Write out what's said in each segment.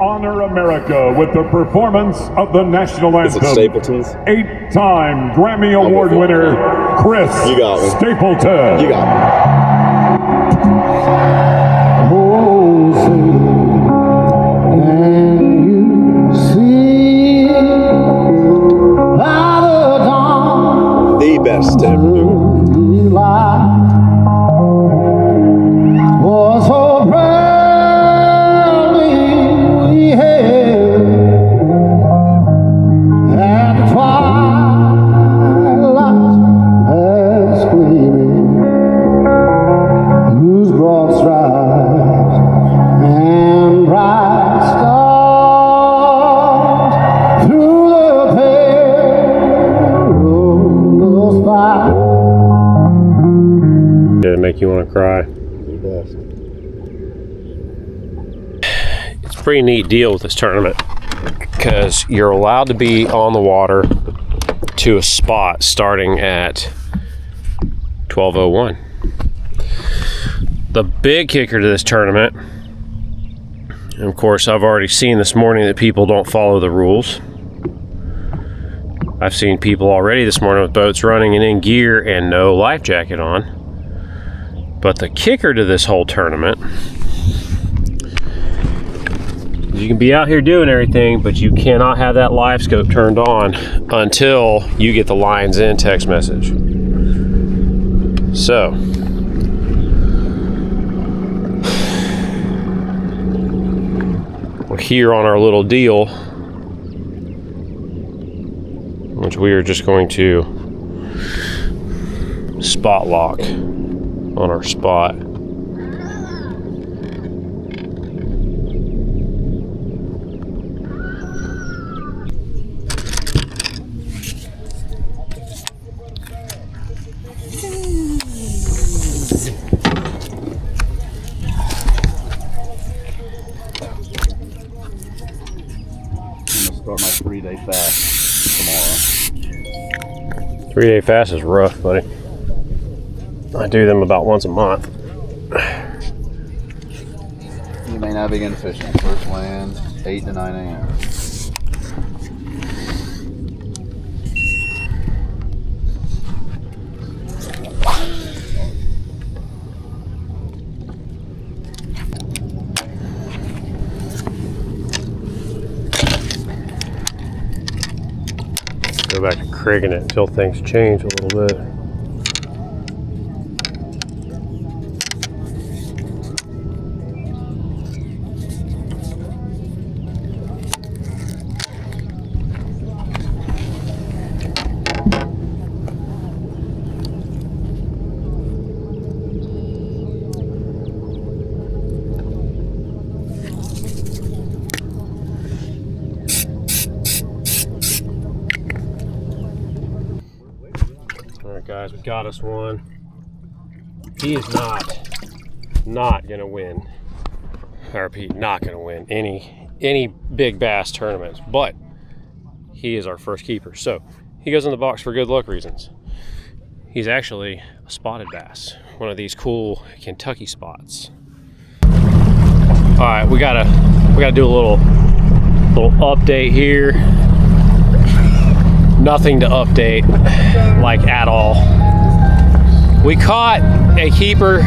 honor America with the performance of the national anthem. Is it Stapleton's? 8-time Grammy Award winner, Chris You got me. Stapleton. You got me. The best to ever do. Did it make you want to cry? It's a pretty neat deal with this tournament because you're allowed to be on the water to a spot starting at 12:01. The big kicker to this tournament, and of course I've already seen this morning that people don't follow the rules. I've seen people already this morning with boats running and in gear and no life jacket on. But the kicker to this whole tournament, you can be out here doing everything, but you cannot have that live scope turned on until you get the lines in text message. So, we're here on our little deal, which we are just going to spot lock on our spot. Start my 3-day fast. 3-day fast is rough, buddy. I do them about once a month. You may not begin fishing. First land, 8 to 9 a.m. Go back to crigging it until things change a little bit. Guys, we got us one. He is not gonna win. I repeat, not gonna win any big bass tournaments, but he is our first keeper. So he goes in the box for good luck reasons. He's actually a spotted bass, one of these cool Kentucky spots. All right, we gotta do a little update here. Nothing to update, like at all. We caught a keeper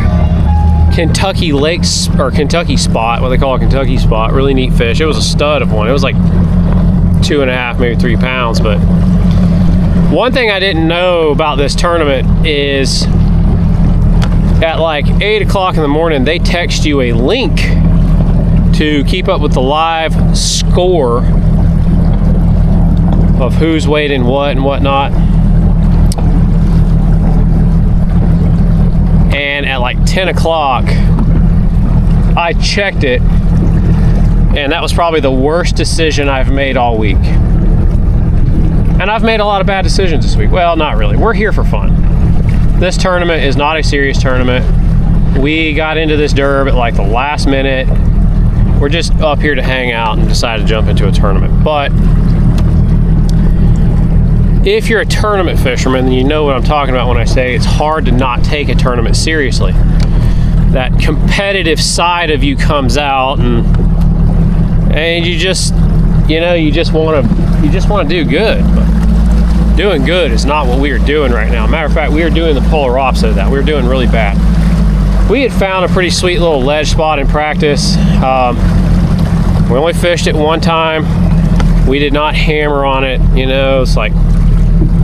Kentucky Lakes, or Kentucky spot, what they call a Kentucky spot, really neat fish. It was a stud of one. It was like 2.5, maybe 3 pounds. But one thing I didn't know about this tournament is at like 8 o'clock in the morning, they text you a link to keep up with the live score of who's weighing what and whatnot. And at like 10 o'clock, I checked it, and that was probably the worst decision I've made all week. And I've made a lot of bad decisions this week. Well, not really. We're here for fun. This tournament is not a serious tournament. We got into this derb at like the last minute. We're just up here to hang out and decided to jump into a tournament. But if you're a tournament fisherman, then you know what I'm talking about when I say it's hard to not take a tournament seriously. That competitive side of you comes out, and and you just want to do good. But doing good is not what we are doing right now. Matter of fact, we are doing the polar opposite of that. We're doing really bad. We had found a pretty sweet little ledge spot in practice. We only fished it one time. We did not hammer on it. It's like,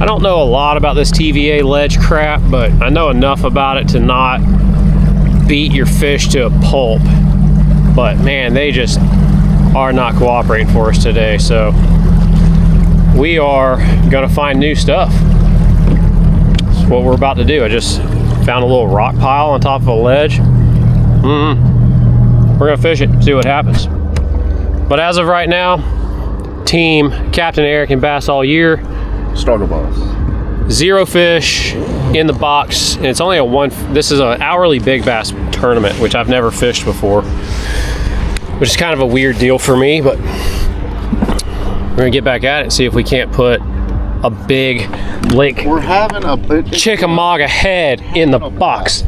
I don't know a lot about this TVA ledge crap, but I know enough about it to not beat your fish to a pulp. But man, they just are not cooperating for us today. So we are gonna find new stuff. That's what we're about to do. I just found a little rock pile on top of a ledge. We're gonna fish it, see what happens. But as of right now, team Captain Erik and Bass All Year, Struggle bus. 0 fish in the box, and it's only this is an hourly big bass tournament, which I've never fished before, which is kind of a weird deal for me, but we're gonna get back at it and see if we can't put a big Lake We're having a Chickamauga head in the box.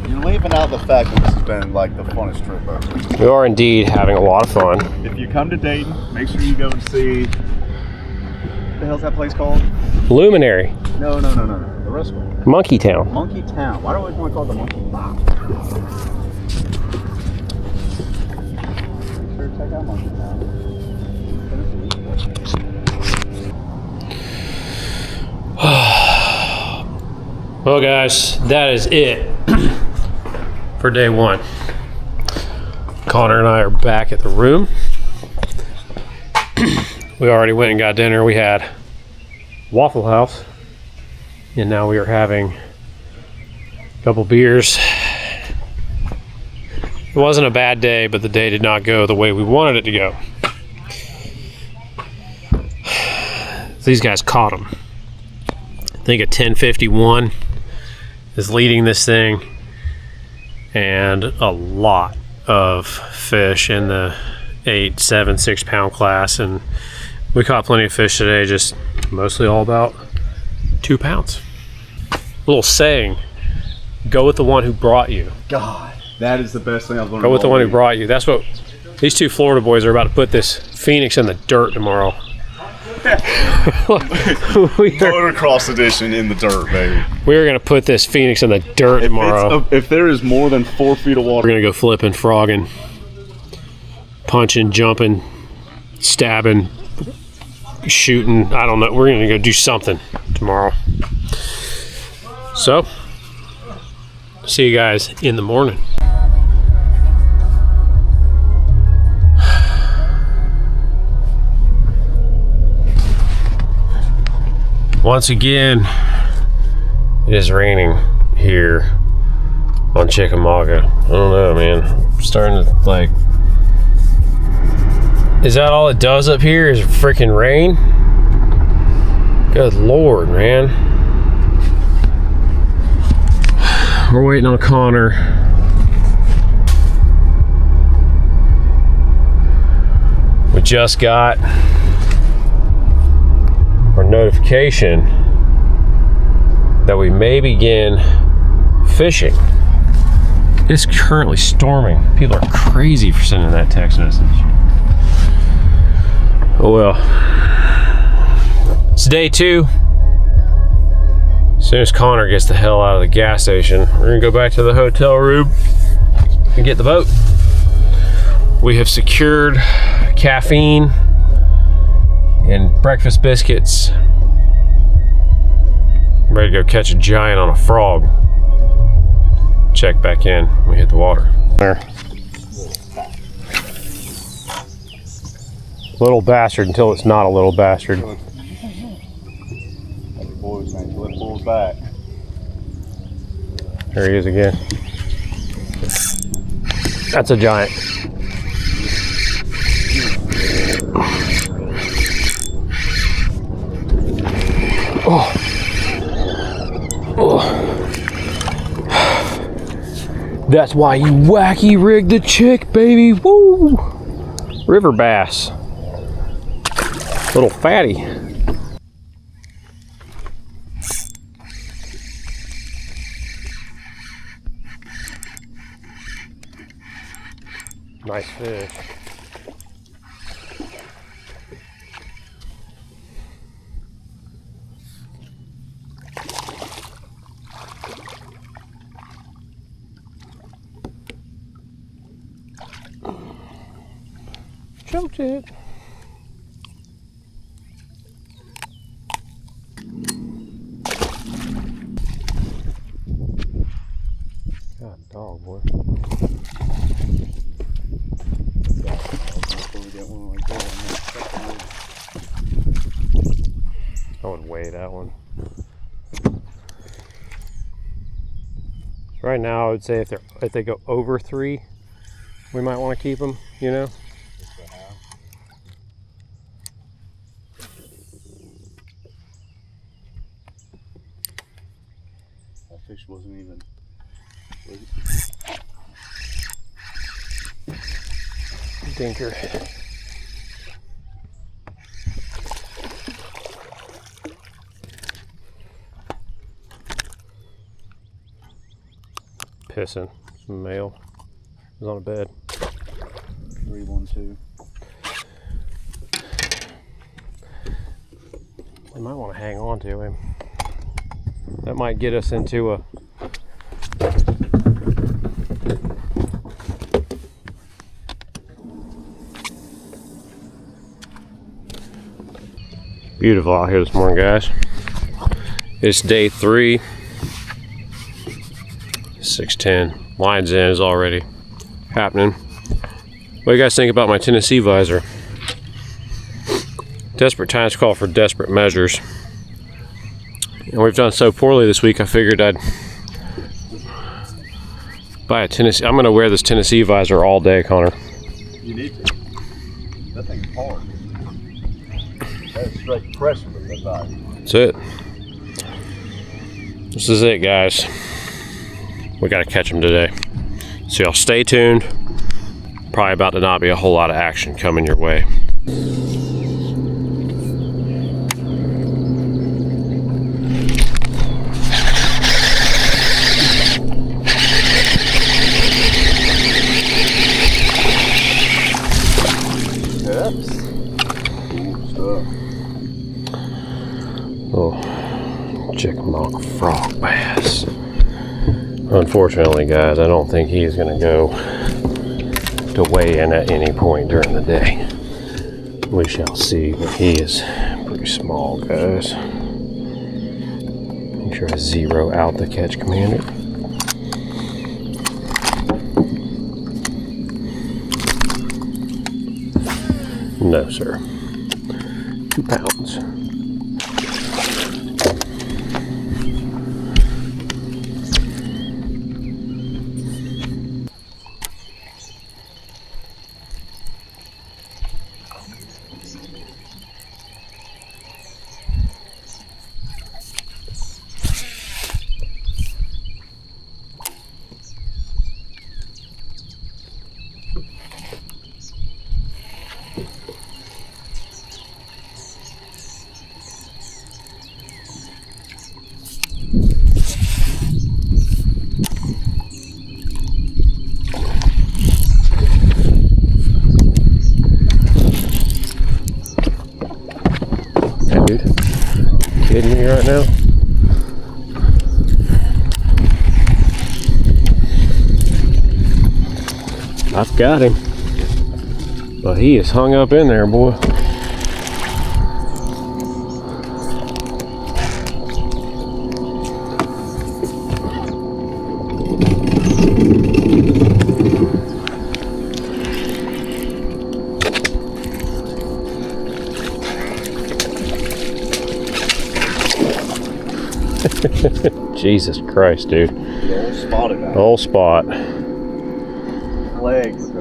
You're leaving out the fact that this has been like the funnest trip ever. We are indeed having a lot of fun. If you come to Dayton, make sure you go and see. What the hell's that place called? Luminary, No. The restaurant. Monkey Town. Monkey Town. Why do I always want to call it the Monkey Town? Sure, check out Monkey Town. Well, guys, that is it for day one. Connor and I are back at the room. We already went and got dinner. We had Waffle House, and now we are having a couple beers. It wasn't a bad day, but the day did not go the way we wanted it to go. These guys caught them. I think a 1051 is leading this thing, and a lot of fish in the 8, 7, 6 pound class, and we caught plenty of fish today, just mostly all about 2 pounds. Little saying, go with the one who brought you. God, that is the best thing I've learned. Go with the one who brought you. That's what these 2 Florida boys are about to put this Phoenix in the dirt tomorrow. Motocross edition in the dirt, baby. We're gonna put this Phoenix in the dirt tomorrow. If there is more than 4 feet of water, We're gonna go flipping, frogging, punching, jumping, stabbing, shooting. I don't know. We're gonna go do something tomorrow. So, see you guys in the morning. Once again, it is raining here on Chickamauga. I don't know, man. I'm starting to like. Is that all it does up here? Is freaking rain? Good Lord, man. We're waiting on Connor. We just got our notification that we may begin fishing. It's currently storming. People are crazy for sending that text message. Oh well. It's day 2. As soon as Connor gets the hell out of the gas station, we're gonna go back to the hotel room and get the boat. We have secured caffeine and breakfast biscuits. I'm ready to go catch a giant on a frog. Check back in when we hit the water. There. Little bastard until it's not a little bastard. boys, man, let bulls back. There he is again. That's a giant. Oh. Oh. That's why you wacky rig the chick, baby. Woo! River bass. Little fatty. Nice fish. choked it. God, dog, boy. I would weigh that one. Right now, I would say if they go over 3, we might want to keep them. You know. That fish wasn't even. Dinker. Pissing. Male. He's on a bed. 312. We might want to hang on to him. That might get us into a beautiful out here this morning, guys. It's day 3. 6:10. Lines in is already happening. What do you guys think about my Tennessee visor? Desperate times call for desperate measures. And we've done so poorly this week, I figured I'd buy a Tennessee. I'm going to wear this Tennessee visor all day, Connor. You need to. That thing's hard. That's straight pressure with that visor. That's it. This is it, guys. We got to catch them today. So y'all stay tuned. Probably about to not be a whole lot of action coming your way. Oh, Chickamauga frog bass. Unfortunately, guys, I don't think he's going to go to weigh in at any point during the day. We shall see, but he is pretty small, guys. Make sure I zero out the catch commander. No, sir. 2 pounds. Dude, kidding me right now? I've got him, but he is hung up in there, boy. Jesus Christ, dude. The old spotted guy. Old spot. Legs.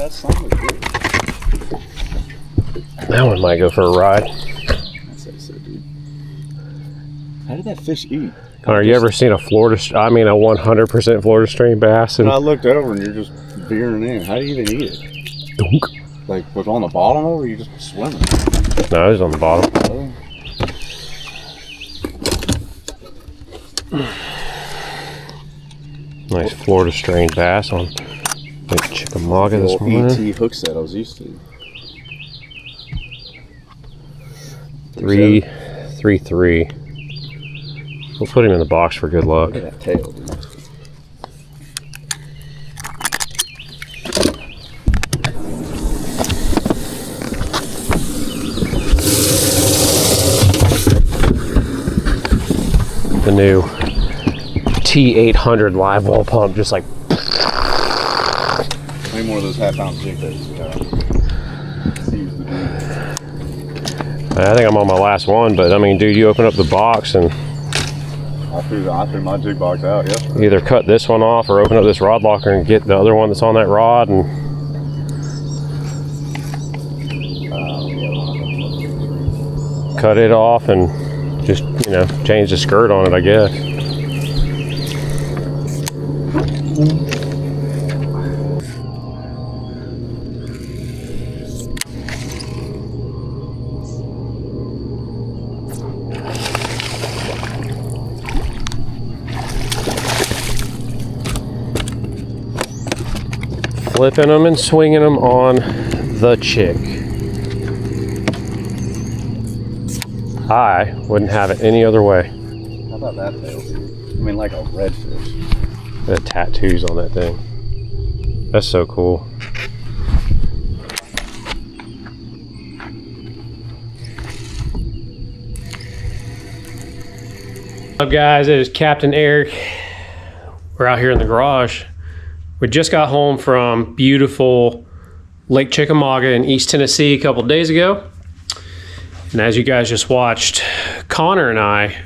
that's something good. That one might go for a ride. That's so, dude. How did that fish eat? Connor, you ever seen a 100% Florida stream bass? And And I looked over and you're just veering in. How do you even eat it? dunk. Like, was it on the bottom or were you just swimming? No, it was on the bottom. Nice Florida strain bass on Lake Chickamauga this morning. ET hook set I was used to. 3-3. We'll put him in the box for good luck. Look at that tail, dude. The new T800 live well pump, just like Any more of those half-ounce jig baits? Seems to be. I think I'm on my last one, but I mean, dude, you open up the box and I threw my jig box out yesterday. either cut this one off or open up this rod locker and get the other one that's on that rod and cut it off and just, you know, change the skirt on it, I guess. Flipping them and swinging them on the chick. I wouldn't have it any other way. How about that tail? I mean, like a redfish. The tattoos on that thing. That's so cool. What's up, guys? It is Captain Erik. We're out here in the garage. We just got home from beautiful Lake Chickamauga in East Tennessee a couple days ago. And as you guys just watched, Connor and I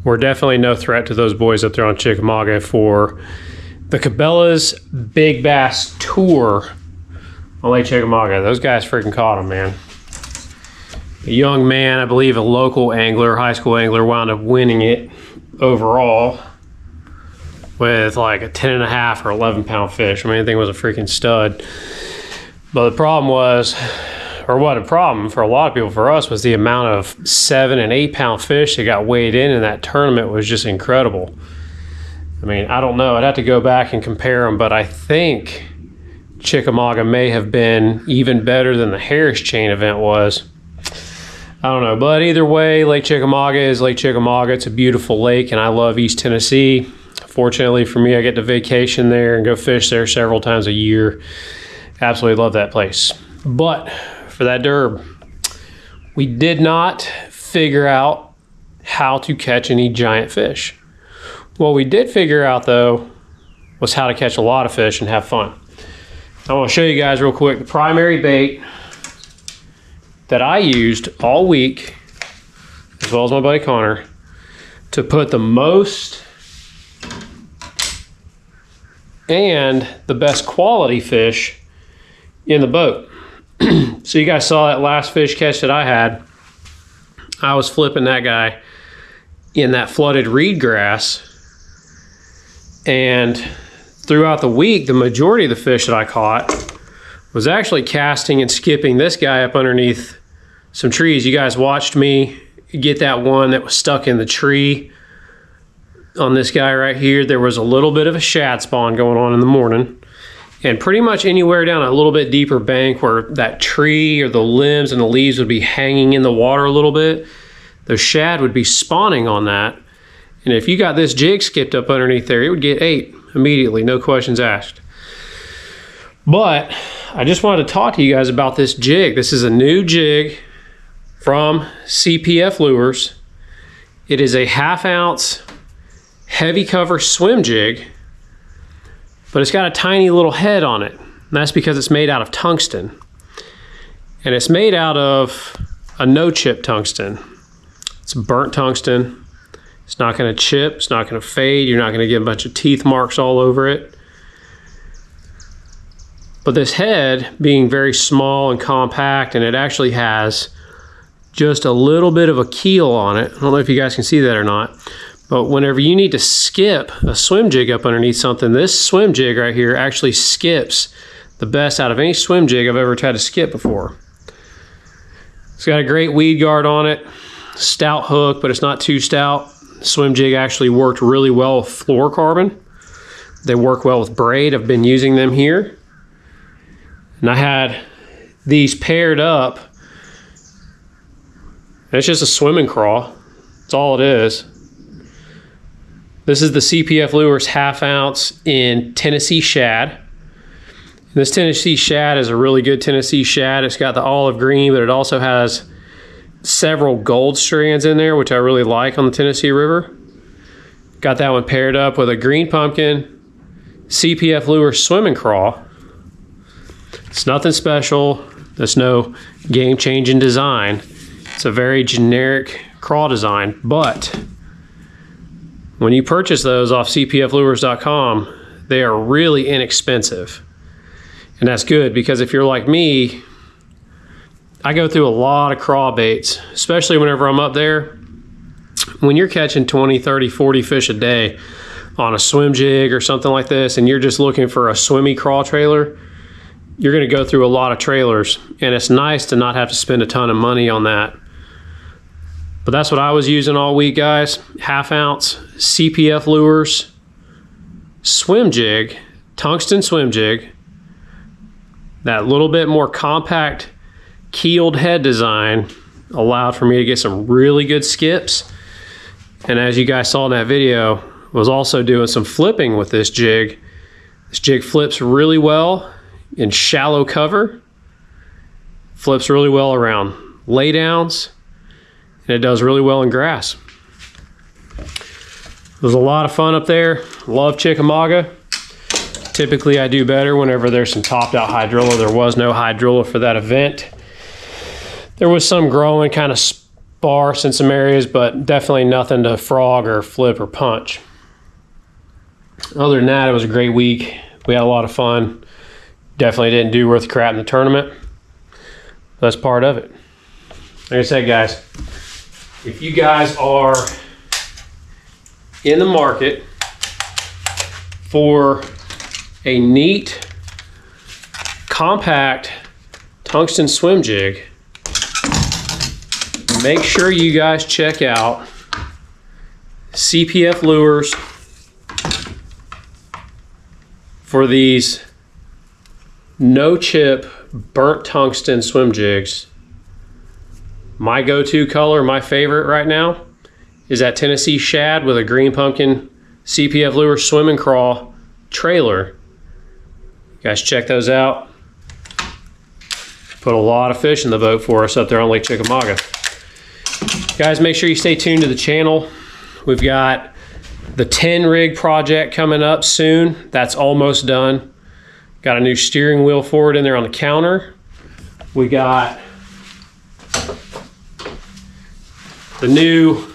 were definitely no threat to those boys up there on Chickamauga for the CABELAS Big Bass Tour on Lake Chickamauga. Those guys freaking caught them, man. A young man, I believe a local angler, high school angler, wound up winning it overall with like a 10.5 or 11 pound fish. I mean, I think it was a freaking stud. But the problem was, or what a problem for a lot of people, for us, was the amount of 7 and 8 pound fish that got weighed in that tournament was just incredible. I mean, I don't know. I'd have to go back and compare them, but I think Chickamauga may have been even better than the Harris Chain event was. I don't know, but either way, Lake Chickamauga is Lake Chickamauga. It's a beautiful lake, and I love East Tennessee. Fortunately for me, I get to vacation there and go fish there several times a year. Absolutely love that place. But for that derb, we did not figure out how to catch any giant fish. What we did figure out, though, was how to catch a lot of fish and have fun. I want to show you guys real quick the primary bait that I used all week, as well as my buddy Connor, to put the most and the best quality fish in the boat. So you guys saw that last fish catch that I had. I was flipping that guy in that flooded reed grass, and throughout the week, the majority of the fish that I caught was actually casting and skipping this guy up underneath some trees. You guys watched me get that one that was stuck in the tree on this guy right here. There was a little bit of a shad spawn going on in the morning, and pretty much anywhere down a little bit deeper bank where that tree or the limbs and the leaves would be hanging in the water a little bit, the shad would be spawning on that. And if you got this jig skipped up underneath there, it would get ate immediately, no questions asked. But I just wanted to talk to you guys about this jig. This is a new jig from CPF Lures. It is a 1/2 ounce heavy cover swim jig, but it's got a tiny little head on it. And that's because it's made out of tungsten. And it's made out of a no-chip tungsten. It's burnt tungsten. It's not going to chip. It's not going to fade. You're not going to get a bunch of teeth marks all over it. But this head being very small and compact, and it actually has just a little bit of a keel on it. I don't know if you guys can see that or not, but whenever you need to skip a swim jig up underneath something, this swim jig right here actually skips the best out of any swim jig I've ever tried to skip before. It's got a great weed guard on it, stout hook, but it's not too stout. Swim jig actually worked really well with fluorocarbon. They work well with braid. I've been using them here. And I had these paired up. It's just a swimming crawl. That's all it is. This is the CPF Lures 1/2 ounce in Tennessee shad. This Tennessee shad is a really good Tennessee shad. It's got the olive green, but it also has several gold strands in there, which I really like on the Tennessee River. Got that one paired up with a green pumpkin CPF Lure swimming crawl. It's nothing special. There's no game-changing design. It's a very generic crawl design, but when you purchase those off cpflures.com, they are really inexpensive. And that's good, because if you're like me, I go through a lot of crawl baits, especially whenever I'm up there. When you're catching 20, 30, 40 fish a day on a swim jig or something like this, and you're just looking for a swimmy crawl trailer, you're going to go through a lot of trailers, and it's nice to not have to spend a ton of money on that. But that's what I was using all week, guys. 1/2 ounce CPF Lures swim jig, tungsten swim jig. That little bit more compact keeled head design allowed for me to get some really good skips. And as you guys saw in that video, was also doing some flipping with this jig. This jig flips really well in shallow cover, flips really well around laydowns, and it does really well in grass. It was a lot of fun up there. Love Chickamauga. Typically I do better whenever there's some topped out hydrilla. There was no hydrilla for that event. There was some growing kind of sparse in some areas, but definitely nothing to frog or flip or punch. Other than that, it was a great week. We had a lot of fun. Definitely didn't do worth crap in the tournament. That's part of it. Like I said, guys, if you guys are in the market for a neat, compact tungsten swim jig, make sure you guys check out CPF Lures for these no chip burnt tungsten swim jigs. My go-to color, my favorite right now, is that Tennessee shad with a green pumpkin CPF Lure swim and crawl trailer. You guys check those out. Put a lot of fish in the boat for us up there on Lake Chickamauga. Guys, make sure you stay tuned to the channel. We've got the 10 rig project coming up soon. That's almost done. Got a new steering wheel for it in there on the counter. We got the new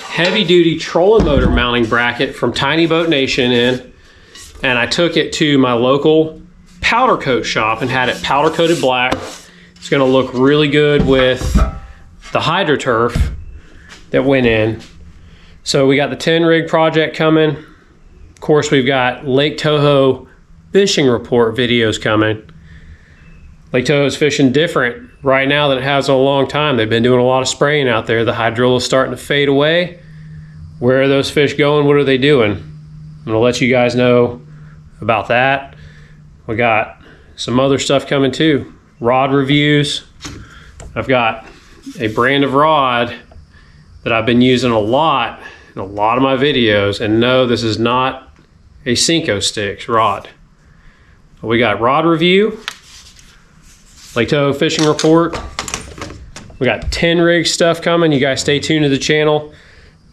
heavy duty trolling motor mounting bracket from Tiny Boat Nation in, and I took it to my local powder coat shop and had it powder coated black. It's gonna look really good with the HydroTurf that went in. So we got the 10 rig project coming. Of course, we've got Lake Toho fishing report videos coming. Lake Toho's fishing different right now than it has in a long time. They've been doing a lot of spraying out there. The hydrilla is starting to fade away. Where are those fish going? What are they doing? I'm gonna let you guys know about that. We got some other stuff coming too. Rod reviews. I've got a brand of rod that I've been using a lot in a lot of my videos, and no, this is not a Cinco Sticks rod. We got rod review, Lake Toho fishing report. We got 10 rig stuff coming. You guys stay tuned to the channel.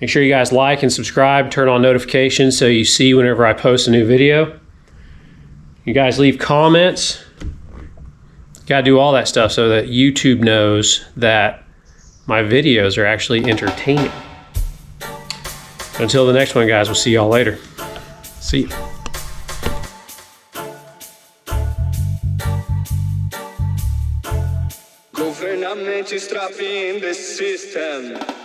Make sure you guys like and subscribe, turn on notifications so you see whenever I post a new video. You guys leave comments. Gotta do all that stuff so that YouTube knows that my videos are actually entertaining. Until the next one, guys, we'll see y'all later. See you. Permanente strap in the system.